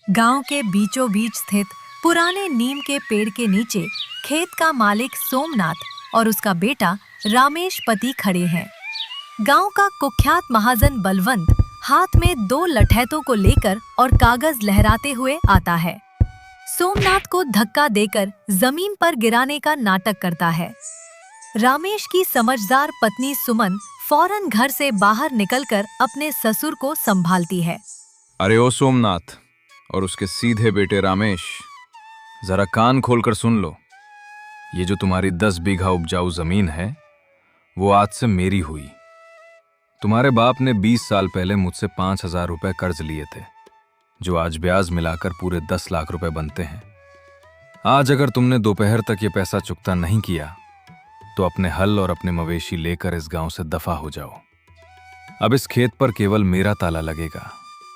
गांव के बीचों बीच स्थित पुराने नीम के पेड़ के नीचे खेत का मालिक सोमनाथ और उसका बेटा रामेश पति खड़े हैं। गांव का कुख्यात महाजन बलवंत हाथ में 2 लठैतों को लेकर और कागज लहराते हुए आता है। सोमनाथ को धक्का देकर जमीन पर गिराने का नाटक करता है। रामेश की समझदार पत्नी सुमन फौरन घर से बाहर निकलकर अपने ससुर को संभालती है। अरे ओ सोमनाथ और उसके सीधे बेटे रामेश, जरा कान खोलकर सुन लो। ये जो तुम्हारी 10 बीघा उपजाऊ जमीन है वो आज से मेरी हुई। तुम्हारे बाप ने 20 साल पहले मुझसे 5,000 रुपए कर्ज लिए थे, जो आज ब्याज मिलाकर पूरे 10 लाख रुपए बनते हैं। आज अगर तुमने दोपहर तक ये पैसा चुकता नहीं किया तो अपने हल और अपने मवेशी लेकर इस गांव से दफा हो जाओ। अब इस खेत पर केवल मेरा ताला लगेगा।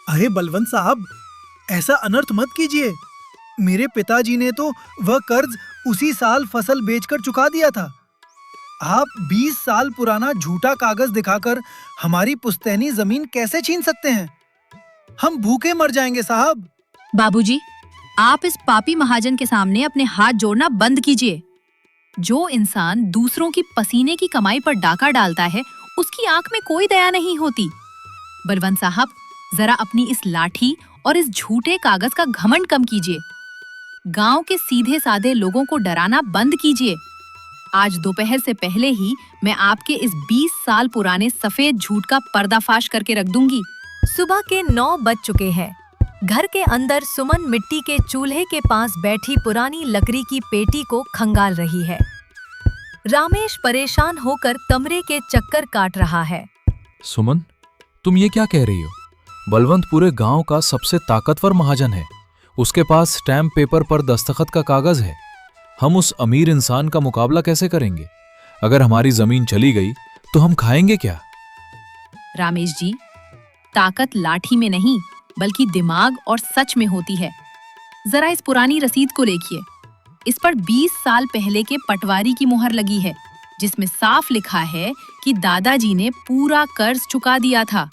अरे बलवंत साहब, ऐसा अनर्थ मत कीजिए। मेरे पिताजी ने तो वह कर्ज उसी साल फसल बेचकर चुका दिया था। आप 20 साल पुराना झूठा कागज दिखाकर हमारी पुश्तैनी जमीन कैसे छीन सकते हैं? हम भूखे मर जाएंगे साहब। बाबूजी, आप इस पापी महाजन के सामने अपने हाथ जोड़ना बंद कीजिए। जो इंसान दूसरों की पसीने की कमाई पर डाका डालता है, उसकी आंख में कोई दया नहीं होती। बलवंत साहब, जरा अपनी इस लाठी और इस झूठे कागज का घमंड कम कीजिए। गांव के सीधे साधे लोगों को डराना बंद कीजिए। आज दोपहर से पहले ही मैं आपके इस 20 साल पुराने सफेद झूठ का पर्दाफाश करके रख दूंगी। सुबह के 9 बज चुके हैं। घर के अंदर सुमन मिट्टी के चूल्हे के पास बैठी पुरानी लकड़ी की पेटी को खंगाल रही है। रामेश परेशान होकर कमरे के चक्कर काट रहा है। सुमन, तुम ये क्या कह रही हो? बलवंत पूरे गांव का सबसे ताकतवर महाजन है। उसके पास स्टैम्प पेपर पर दस्तखत का कागज है। हम उस अमीर इंसान का मुकाबला कैसे करेंगे? अगर हमारी जमीन चली गई तो हम खाएंगे क्या? रामेश जी, ताकत लाठी में नहीं बल्कि दिमाग और सच में होती है। जरा इस पुरानी रसीद को देखिए। इस पर 20 साल पहले के पटवारी की मुहर लगी है, जिसमें साफ लिखा है कि दादाजी ने पूरा कर्ज चुका दिया था।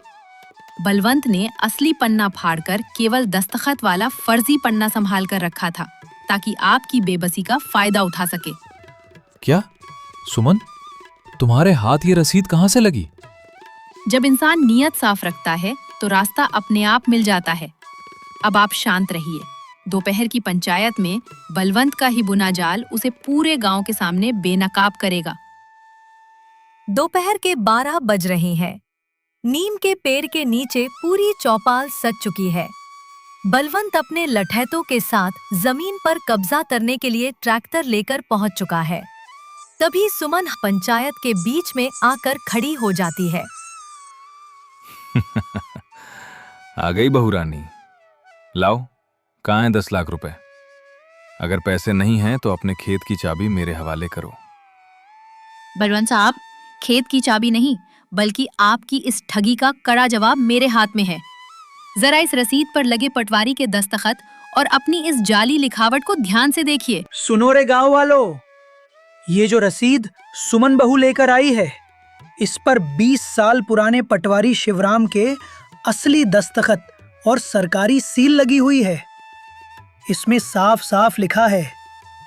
बलवंत ने असली पन्ना फाड़कर केवल दस्तखत वाला फर्जी पन्ना संभाल कर रखा था, ताकि आपकी बेबसी का फायदा उठा सके। क्या? सुमन, तुम्हारे हाथ ये रसीद कहाँ से लगी? जब इंसान नियत साफ रखता है तो रास्ता अपने आप मिल जाता है। अब आप शांत रहिए। दोपहर की पंचायत में बलवंत का ही बुना जाल उसे पूरे गांव के सामने बेनकाब करेगा। दोपहर के 12 बज रहे हैं। नीम के पेड़ के नीचे पूरी चौपाल सज चुकी है। बलवंत अपने लठैतों के साथ जमीन पर कब्जा करने के लिए ट्रैक्टर लेकर पहुंच चुका है। तभी सुमन पंचायत के बीच में आकर खड़ी हो जाती है। आ गई बहू रानी। लाओ, कहाँ है 10 लाख रुपए? अगर पैसे नहीं हैं तो अपने खेत की चाबी मेरे हवाले करो। बलवंत साहब, खेत की चाबी नहीं बल्कि आपकी इस ठगी का कड़ा जवाब मेरे हाथ में है। जरा इस रसीद पर लगे पटवारी के दस्तखत और अपनी इस जाली लिखावट को ध्यान से देखिए। सुनो रे गांव वालों, ये जो रसीद सुमन बहू लेकर आई है, इस पर 20 साल पुराने पटवारी शिवराम के असली दस्तखत और सरकारी सील लगी हुई है। इसमें साफ साफ लिखा है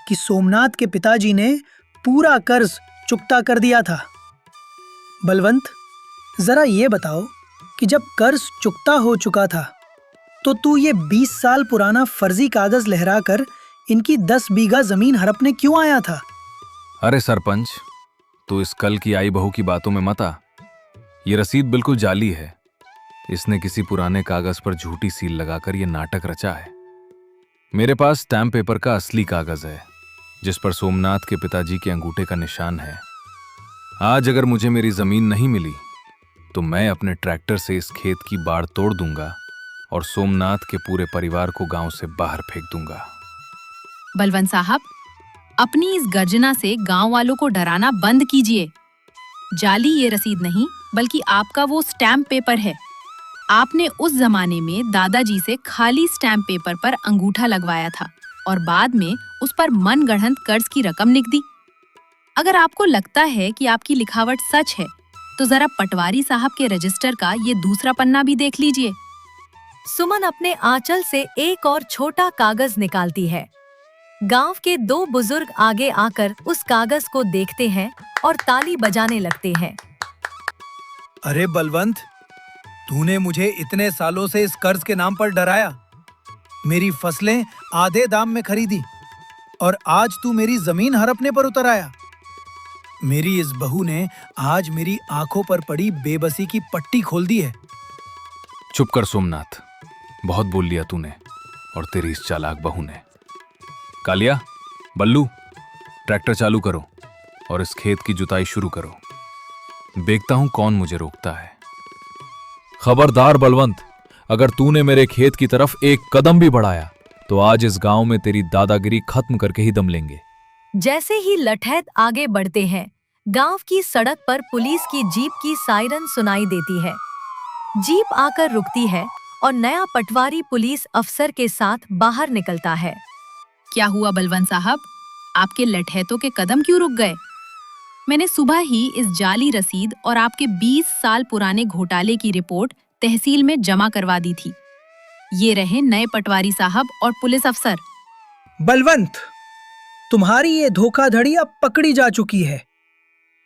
कि सोमनाथ के पिताजी ने पूरा कर्ज चुकता कर दिया था। बलवंत, जरा ये बताओ कि जब कर्ज चुकता हो चुका था तो तू ये 20 साल पुराना फर्जी कागज लहराकर इनकी 10 बीघा जमीन हड़पने क्यों आया था? अरे सरपंच, तू इस कल की आई बहू की बातों में मत आ। ये रसीद बिल्कुल जाली है। इसने किसी पुराने कागज पर झूठी सील लगाकर ये नाटक रचा है। मेरे पास स्टैम्प पेपर का असली कागज है, जिस पर सोमनाथ के पिताजी के अंगूठे का निशान है। आज अगर मुझे मेरी जमीन नहीं मिली तो मैं अपने ट्रैक्टर से इस खेत की बाड़ तोड़ दूंगा और सोमनाथ के पूरे परिवार को गांव से बाहर फेंक दूंगा। बलवंत साहब, अपनी इस गर्जना से गांव वालों को डराना बंद कीजिए। जाली ये रसीद नहीं बल्कि आपका वो स्टैम्प पेपर है। आपने उस जमाने में दादाजी से खाली स्टैम्प पेपर पर अंगूठा लगवाया था और बाद में उस पर मनगढ़ंत कर्ज की रकम लिख दी। अगर आपको लगता है कि आपकी लिखावट सच है तो जरा पटवारी साहब के रजिस्टर का ये दूसरा पन्ना भी देख लीजिए। सुमन अपने आंचल से एक और छोटा कागज निकालती है। गांव के दो बुजुर्ग आगे आकर उस कागज को देखते हैं और ताली बजाने लगते हैं। अरे बलवंत, तूने मुझे इतने सालों से इस कर्ज के नाम पर डराया, मेरी फसलें आधे दाम में खरीदी और आज तू मेरी जमीन हड़पने पर उतर आया। मेरी इस बहू ने आज मेरी आंखों पर पड़ी बेबसी की पट्टी खोल दी है। चुप कर सोमनाथ, बहुत बोल लिया तूने और तेरी इस चालाक बहू ने। कालिया, बल्लू, ट्रैक्टर चालू करो और इस खेत की जुताई शुरू करो। देखता हूं कौन मुझे रोकता है। खबरदार बलवंत, अगर तूने मेरे खेत की तरफ एक कदम भी बढ़ाया तो आज इस गांव में तेरी दादागिरी खत्म करके ही दम लेंगे। जैसे ही लठैत आगे बढ़ते हैं, गांव की सड़क पर पुलिस की जीप की सायरन सुनाई देती है। जीप आकर रुकती है और नया पटवारी पुलिस अफसर के साथ बाहर निकलता है। क्या हुआ बलवंत साहब, आपके लठैतों के कदम क्यों रुक गए? मैंने सुबह ही इस जाली रसीद और आपके 20 साल पुराने घोटाले की रिपोर्ट तहसील में जमा करवा दी थी। ये रहे नए पटवारी साहब और पुलिस अफसर। बलवंत, तुम्हारी ये धोखाधड़ी अब पकड़ी जा चुकी है।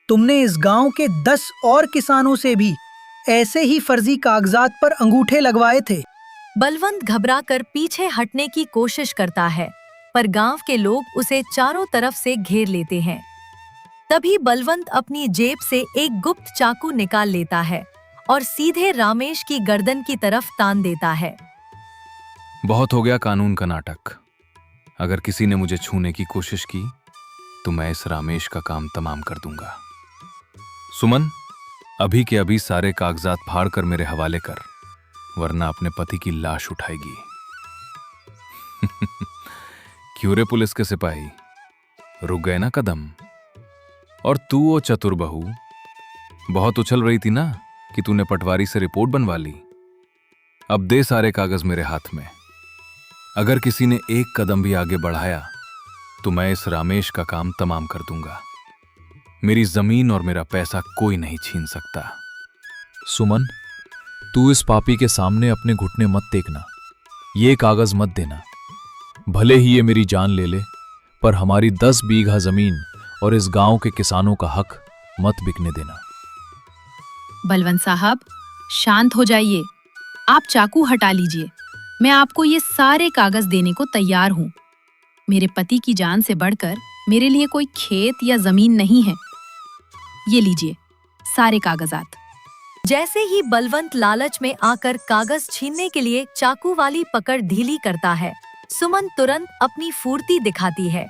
तुमने इस गांव के 10 और किसानों से भी ऐसे ही फर्जी कागजात पर अंगूठे लगवाए थे। बलवंत घबराकर पीछे हटने की कोशिश करता है, पर गांव के लोग उसे चारों तरफ से घेर लेते हैं। तभी बलवंत अपनी जेब से एक गुप्त चाकू निकाल लेता है और सीधे रामेश की गर्दन की तरफ तान देता है। बहुत हो गया कानून का नाटक। अगर किसी ने मुझे छूने की कोशिश की तो मैं इस रामेश का काम तमाम कर दूंगा। सुमन, अभी के अभी सारे कागजात फाड़ कर मेरे हवाले कर, वरना अपने पति की लाश उठाएगी। क्यों रे पुलिस के सिपाही, रुक गए ना कदम? और तू ओ चतुर बहू, बहुत उछल रही थी ना कि तूने पटवारी से रिपोर्ट बनवा ली। अब दे सारे कागज मेरे हाथ में। अगर किसी ने एक कदम भी आगे बढ़ाया तो मैं इस रामेश का काम तमाम कर दूंगा। मेरी जमीन और मेरा पैसा कोई नहीं छीन सकता। सुमन, तू इस पापी के सामने अपने घुटने मत टेकना, ये कागज मत देना। भले ही ये मेरी जान ले ले, पर हमारी 10 बीघा जमीन और इस गांव के किसानों का हक मत बिकने देना। बलवंत साहब, शांत हो जाइए। आप चाकू हटा लीजिए। मैं आपको ये सारे कागज देने को तैयार हूँ। मेरे पति की जान से बढ़कर मेरे लिए कोई खेत या जमीन नहीं है। ये लीजिए सारे कागजात। जैसे ही बलवंत लालच में आकर कागज छीनने के लिए चाकू वाली पकड़ ढीली करता है, सुमन तुरंत अपनी फुर्ती दिखाती है।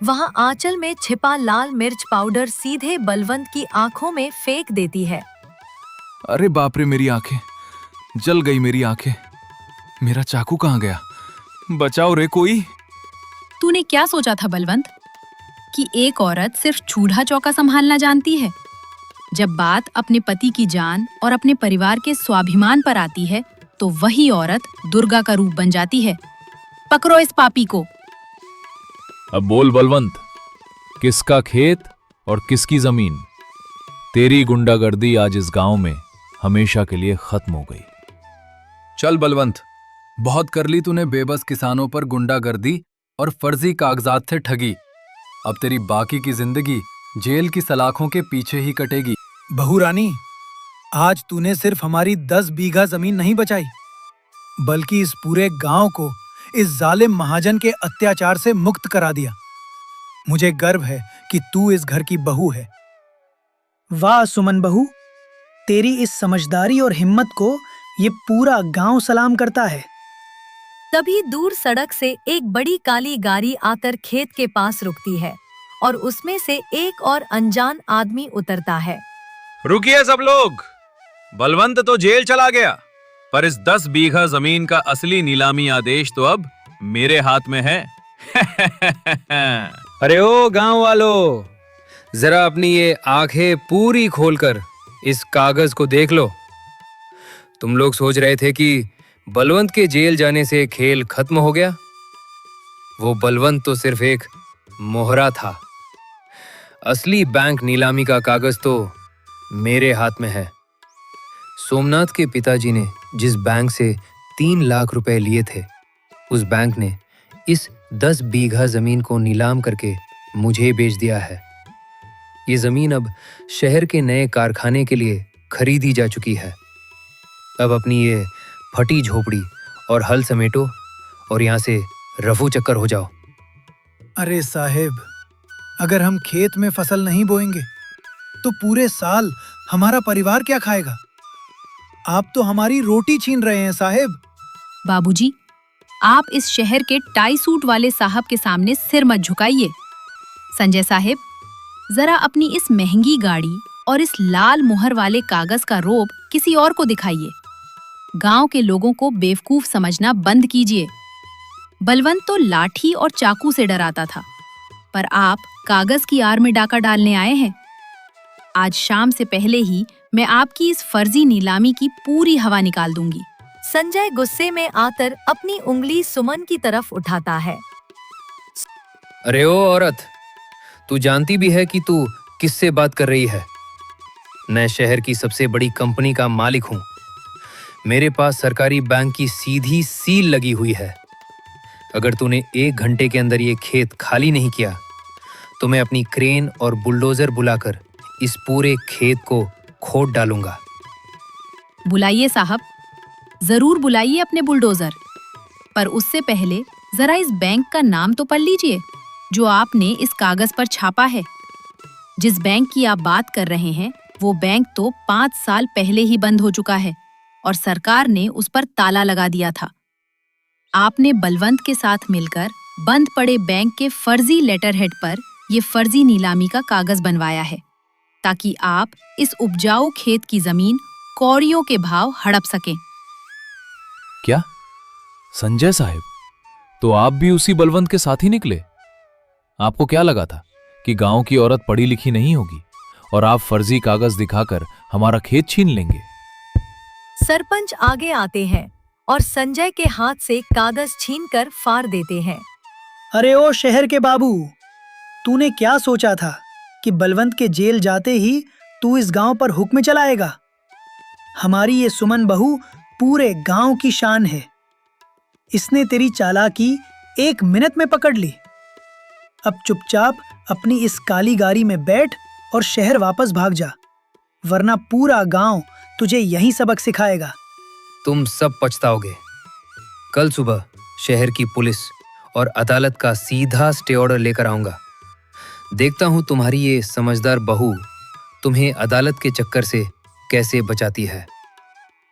वहाँ आंचल में छिपा लाल मिर्च पाउडर सीधे बलवंत की आंखों में फेंक देती है। अरे बाप रे, मेरी आंखें जल गई, मेरी आंखें। मेरा चाकू कहाँ गया? बचाओ रे कोई। तूने क्या सोचा था बलवंत, कि एक औरत सिर्फ चूल्हा चौका संभालना जानती है? जब बात अपने पति की जान और अपने परिवार के स्वाभिमान पर आती है तो वही औरत दुर्गा का रूप बन जाती है। पकड़ो इस पापी को। अब बोल बलवंत, किसका खेत और किसकी जमीन? तेरी गुंडागर्दी आज इस गांव में हमेशा के लिए खत्म हो गई। चल बलवंत, बहुत कर ली तूने बेबस किसानों पर गुंडागर्दी और फर्जी कागजात से ठगी। अब तेरी बाकी की जिंदगी जेल की सलाखों के पीछे ही कटेगी। बहू रानी, आज तूने सिर्फ हमारी 10 बीघा जमीन नहीं बचाई, बल्कि इस पूरे गांव को इस जालिम महाजन के अत्याचार से मुक्त करा दिया। मुझे गर्व है कि तू इस घर की बहू है। वाह सुमन बहू, तेरी इस समझदारी और हिम्मत को ये पूरा गांव सलाम करता है। तभी दूर सड़क से एक बड़ी काली गाड़ी आकर खेत के पास रुकती है और उसमें से एक और अनजान आदमी उतरता है। रुकिए सब लोग, बलवंत तो जेल चला गया, पर इस 10 बीघा जमीन का असली नीलामी आदेश तो अब मेरे हाथ में है। अरे ओ गांव वालों, जरा अपनी ये आंखें पूरी खोलकर इस कागज को देख लो। तुम लोग सोच रहे थे कि बलवंत के जेल जाने से खेल खत्म हो गया। वो बलवंत तो सिर्फ एक मोहरा था। असली बैंक नीलामी का कागज तो मेरे हाथ में है। सोमनाथ के पिताजी ने जिस बैंक से 3 लाख रुपए लिए थे, उस बैंक ने इस 10 बीघा जमीन को नीलाम करके मुझे बेच दिया है। ये जमीन अब शहर के नए कारखाने के लिए खरीदी जा चुकी है। अब अपनी ये फटी झोपड़ी और हल समेटो और यहाँ से रफू चक्कर हो जाओ। अरे साहेब, अगर हम खेत में फसल नहीं बोएंगे तो पूरे साल हमारा परिवार क्या खाएगा? आप तो हमारी रोटी छीन रहे हैं साहेब। बाबूजी, आप इस शहर के टाई सूट वाले साहब के सामने सिर मत झुकाइए। संजय साहिब, जरा अपनी इस महंगी गाड़ी और इस लाल मुहर वाले कागज का रोब किसी और को दिखाइए। गांव के लोगों को बेवकूफ समझना बंद कीजिए। बलवंत तो लाठी और चाकू से डराता था, पर आप कागज की आड़ में डाका डालने आए हैं। आज शाम से पहले ही मैं आपकी इस फर्जी नीलामी की पूरी हवा निकाल दूंगी। संजय गुस्से में आकर अपनी उंगली सुमन की तरफ उठाता है। अरे ओ औरत, तू जानती भी है कि तू किससे बात कर रही है? मैं शहर की सबसे बड़ी कंपनी का मालिक हूं। मेरे पास सरकारी बैंक की सीधी सील लगी हुई है। अगर तूने 1 घंटे के अंदर ये खेत खाली नहीं किया तो मैं अपनी क्रेन और बुलडोजर बुलाकर इस पूरे खेत को खोद डालूंगा। बुलाइए साहब, जरूर बुलाइए अपने बुलडोजर, पर उससे पहले जरा इस बैंक का नाम तो पढ़ लीजिए जो आपने इस कागज पर छापा है। जिस बैंक की आप बात कर रहे हैं वो बैंक तो 5 साल पहले ही बंद हो चुका है और सरकार ने उस पर ताला लगा दिया था। आपने बलवंत के साथ मिलकर बंद पड़े बैंक के फर्जी लेटर हेड पर ये फर्जी नीलामी का कागज बनवाया है ताकि आप इस उपजाऊ खेत की जमीन कौड़ियों के भाव हड़प सकें। क्या संजय साहिब, तो आप भी उसी बलवंत के साथ ही निकले? आपको क्या लगा था कि गांव की औरत पढ़ी लिखी नहीं होगी और आप फर्जी कागज दिखाकर हमारा खेत छीन लेंगे? सरपंच आगे आते हैं और संजय के हाथ से कागज छीनकर फाड़ देते हैं। अरे ओ शहर के बाबू, तूने क्या सोचा था कि बलवंत के जेल जाते ही तू इस गांव पर हुक्म चलाएगा? हमारी ये सुमन बहू पूरे गांव की शान है। इसने तेरी चालाकी 1 मिनट में पकड़ ली। अब चुपचाप अपनी इस काली गाड़ी में बैठ और शहर वापस भाग जा, वरना पूरा गांव तुझे यही सबक सिखाएगा। तुम सब पछताओगे। कल सुबह शहर की पुलिस और अदालत का सीधा स्टे ऑर्डर लेकर आऊंगा। देखता हूं तुम्हारी ये समझदार बहू तुम्हें अदालत के चक्कर से कैसे बचाती है।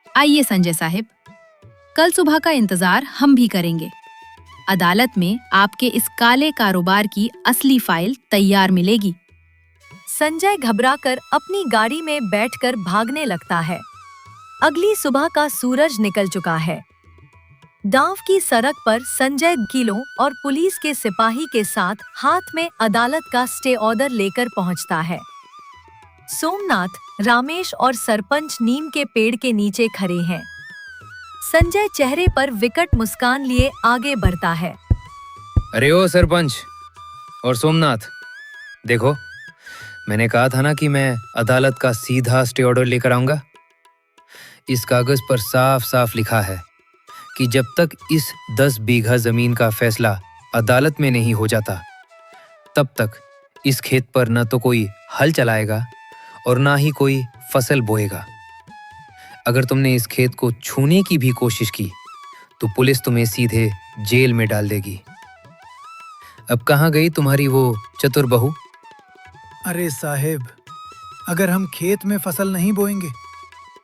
आइए संजय साहिब, कल सुबह का इंतजार हम भी करेंगे। अदालत में आपके इस काले कारोबार की असली फाइल तैयार मिलेगी। संजय घबराकर अपनी गाड़ी में बैठकर भागने लगता है। अगली सुबह का सूरज निकल चुका है। गांव की सड़क पर संजय वकीलों और पुलिस के सिपाही के साथ हाथ में अदालत का स्टे ऑर्डर लेकर पहुंचता है। सोमनाथ, रमेश और सरपंच नीम के पेड़ के नीचे खड़े हैं। संजय चेहरे पर विकट मुस्कान लिए आगे बढ़ता है। अरे ओ सरपंच और सोमनाथ, देखो, मैंने कहा था ना कि मैं अदालत का सीधा स्टे ऑर्डर लेकर आऊंगा। इस कागज पर साफ साफ लिखा है कि जब तक इस 10 बीघा जमीन का फैसला अदालत में नहीं हो जाता तब तक इस खेत पर न तो कोई हल चलाएगा और ना ही कोई फसल बोएगा। अगर तुमने इस खेत को छूने की भी कोशिश की तो पुलिस तुम्हें सीधे जेल में डाल देगी। अब कहाँ गई तुम्हारी वो चतुर बहू? अरे साहेब, अगर हम खेत में फसल नहीं बोएंगे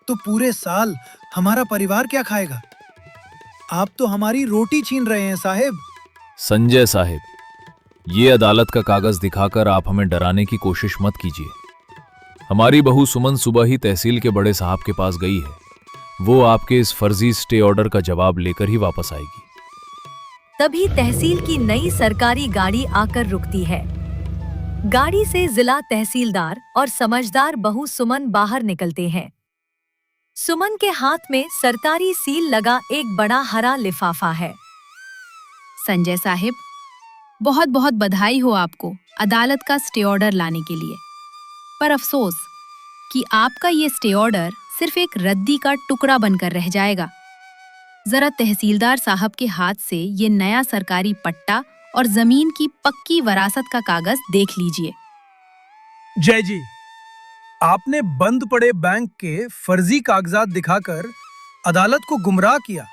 तो पूरे साल हमारा परिवार क्या खाएगा? आप तो हमारी रोटी छीन रहे हैं साहेब। संजय साहिब, ये अदालत का कागज दिखाकर आप हमें डराने की कोशिश मत कीजिए। हमारी बहू सुमन सुबह ही तहसील के बड़े साहब के पास गई है। वो आपके इस फर्जी स्टे ऑर्डर का जवाब लेकर ही वापस आएगी। तभी तहसील की नई सरकारी गाड़ी आकर रुकती है। गाड़ी से जिला तहसीलदार और समझदार बहू सुमन बाहर निकलते हैं। सुमन के हाथ में सरकारी सील लगा एक बड़ा हरा लिफाफा है। संजय साहिब, बहुत बहुत बधाई हो आपको अदालत का स्टे ऑर्डर लाने के लिए। पर अफसोस कि आपका ये स्टे ऑर्डर सिर्फ एक रद्दी का टुकड़ा बनकर रह जाएगा। जरा तहसीलदार साहब के हाथ से ये नया सरकारी पट्टा और जमीन की पक्की वरासत का कागज देख लीजिए। जय जी, आपने बंद पड़े बैंक के फर्जी कागजात दिखाकर अदालत को गुमराह किया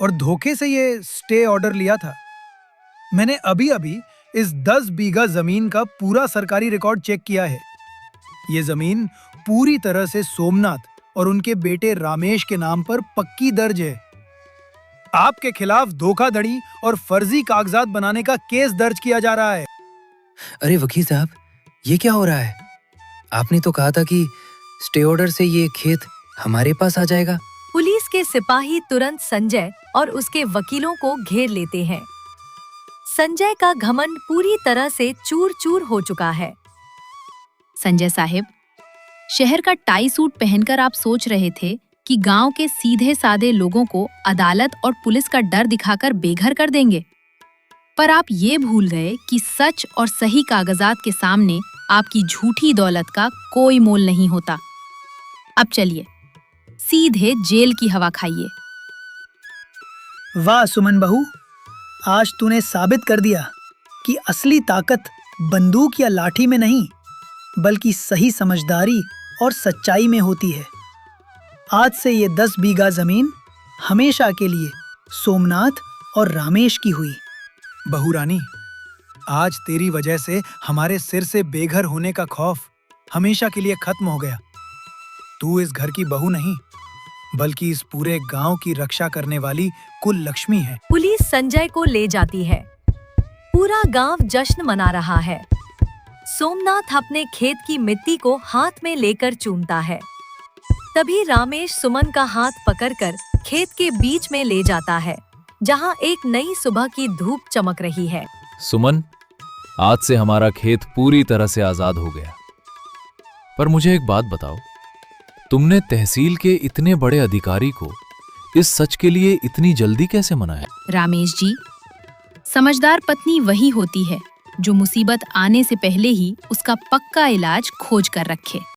और धोखे से ये स्टे ऑर्डर लिया था। मैंने अभी अभी इस 10 बीघा जमीन का पूरा सरकारी रिकॉर्ड चेक किया है। ये जमीन पूरी तरह से सोमनाथ और उनके बेटे रामेश के नाम पर पक्की दर्ज है। आपके खिलाफ धोखाधड़ी और फर्जी कागजात बनाने का केस दर्ज किया जा रहा है। अरे वकील साहब, ये क्या हो रहा है? आपने तो कहा था कि स्टे ऑर्डर से ये खेत हमारे पास आ जाएगा। पुलिस के सिपाही तुरंत संजय और उसके वकीलों को घेर लेते हैं। संजय का घमंड पूरी तरह से चूर-चूर हो चुका है। संजय साहिब, शहर का टाई सूट पहनकर आप सोच रहे थे कि गांव के सीधे साधे लोगों को अदालत और पुलिस का डर दिखाकर बेघर कर देंगे, पर आप ये भूल गए कि सच और सही कागजात के सामने आपकी झूठी दौलत का कोई मोल नहीं होता। अब चलिए, सीधे जेल की हवा खाइए। वाह सुमन बहू, आज तूने साबित कर दिया कि असली ताकत बंदूक या लाठी में नहीं, बल्कि सही समझदारी और सच्चाई में होती है। आज से ये 10 बीघा जमीन हमेशा के लिए सोमनाथ और रामेश की हुई। बहू रानी, आज तेरी वजह से हमारे सिर से बेघर होने का खौफ हमेशा के लिए खत्म हो गया। तू इस घर की बहू नहीं, बल्कि इस पूरे गांव की रक्षा करने वाली कुल लक्ष्मी है। पुलिस संजय को ले जाती है। पूरा गांव जश्न मना रहा है। सोमनाथ अपने खेत की मिट्टी को हाथ में लेकर चूमता है। तभी रामेश सुमन का हाथ पकड़कर खेत के बीच में ले जाता है, जहां एक नई सुबह की धूप चमक रही है। सुमन, आज से हमारा खेत पूरी तरह से आजाद हो गया। पर मुझे एक बात बताओ, तुमने तहसील के इतने बड़े अधिकारी को इस सच के लिए इतनी जल्दी कैसे मनाया? रामेश जी, समझदार पत्नी वही होती है जो मुसीबत आने से पहले ही उसका पक्का इलाज खोज कर रखे।